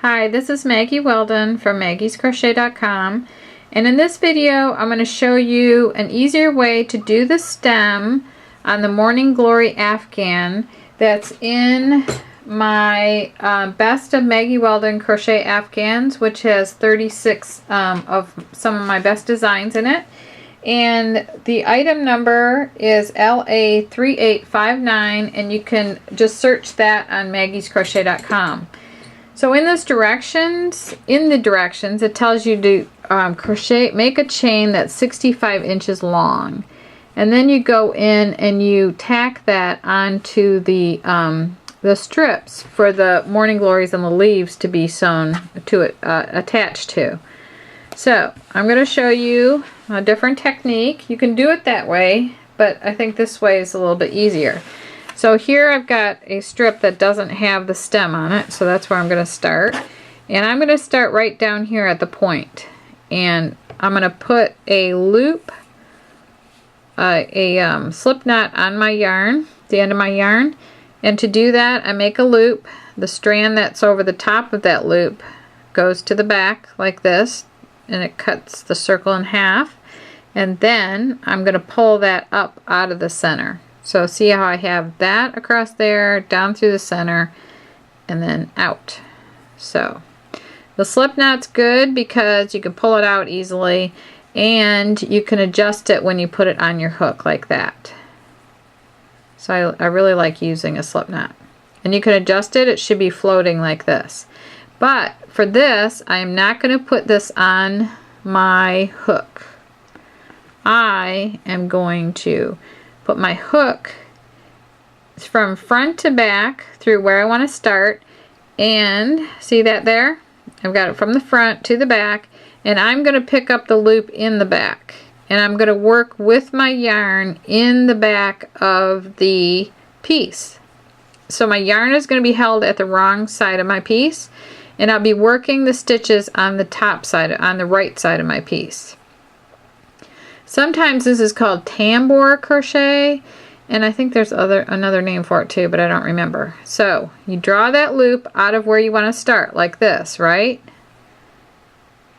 Hi, this is Maggie Weldon from maggiescrochet.com, and in this video I'm going to show you an easier way to do the stem on the Morning Glory Afghan that's in my Best of Maggie Weldon Crochet Afghans, which has 36 of some of my best designs in it. And the item number is LA3859, and you can just search that on maggiescrochet.com. So in the directions, it tells you to make a chain that's 65 inches long, and then you go in and you tack that onto the strips for the morning glories and the leaves to be sewn to it, attached to. So I'm going to show you a different technique. You can do it that way, but I think this way is a little bit easier. So here I've got a strip that doesn't have the stem on it, so that's where I'm going to start. And I'm going to start right down here at the point. And I'm going to put a loop, slip knot on my yarn, the end of my yarn. And to do that, I make a loop. The strand that's over the top of that loop goes to the back like this, and it cuts the circle in half. And then I'm going to pull that up out of the center. So see how I have that across there, down through the center, and then out. So the slip knot's good because you can pull it out easily, and you can adjust it when you put it on your hook like that. So I really like using a slip knot. And you can adjust it, it should be floating like this. But for this, I am not going to put this on my hook. I am going to put my hook from front to back through where I want to start, and see that there? I've got it from the front to the back, and I'm going to pick up the loop in the back, and I'm going to work with my yarn in the back of the piece. So my yarn is going to be held at the wrong side of my piece, and I'll be working the stitches on the top side, on the right side of my piece. Sometimes this is called Tambour Crochet, and I think there's another name for it too, but I don't remember. So you draw that loop out of where you want to start, like this, right?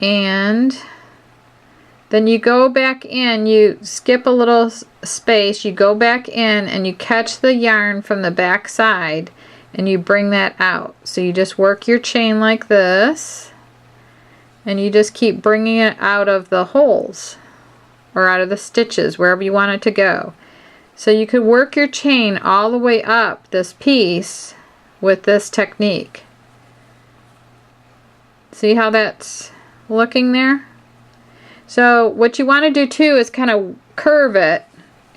And then you go back in, you skip a little space, you go back in and you catch the yarn from the back side and you bring that out. So you just work your chain like this, and you just keep bringing it out of the holes, or out of the stitches, wherever you want it to go. So you could work your chain all the way up this piece with this technique. See how that's looking there? So what you want to do too is kind of curve it,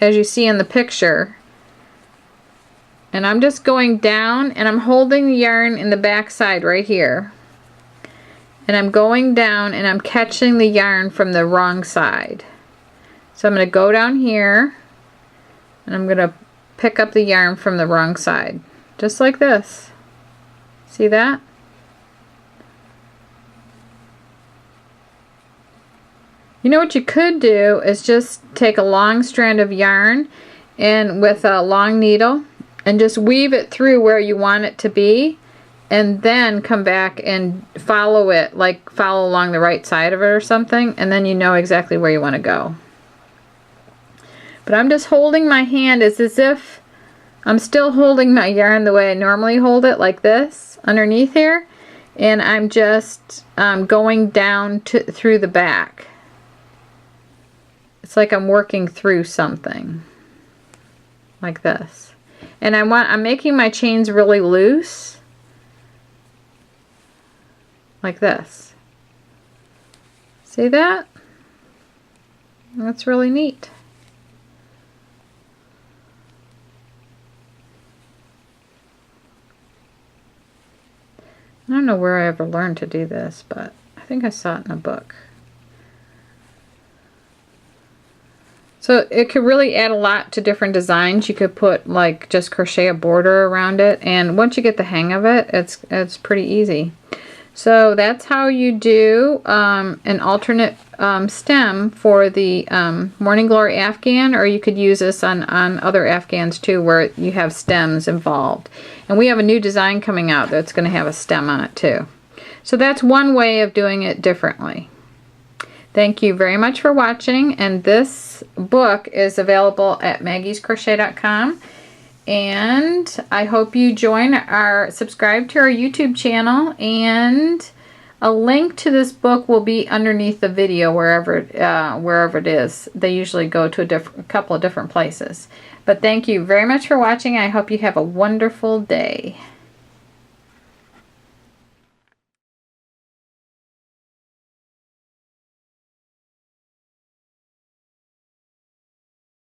as you see in the picture. And I'm just going down, and I'm holding the yarn in the back side right here. And I'm going down and I'm catching the yarn from the wrong side. So I'm going to go down here, and I'm going to pick up the yarn from the wrong side, just like this. See that? You know what you could do is just take a long strand of yarn and with a long needle and just weave it through where you want it to be, and then come back and follow it, like follow along the right side of it or something, and then you know exactly where you want to go. But I'm just holding my hand as if I'm still holding my yarn the way I normally hold it, like this, underneath here. And I'm just going down through the back. It's like I'm working through something, like this. And I'm making my chains really loose, like this. See that? That's really neat. I don't know where I ever learned to do this, but I think I saw it in a book. So it could really add a lot to different designs. You could put, like, just crochet a border around it, and once you get the hang of it, it's pretty easy. So that's how you do an alternate stem for the Morning Glory Afghan, or you could use this on other Afghans too, where you have stems involved. And we have a new design coming out that's going to have a stem on it too. So that's one way of doing it differently. Thank you very much for watching, and this book is available at maggiescrochet.com. And I hope you subscribe to our YouTube channel, and a link to this book will be underneath the video wherever it is. They usually go to a couple of different places. But thank you very much for watching. I hope you have a wonderful day.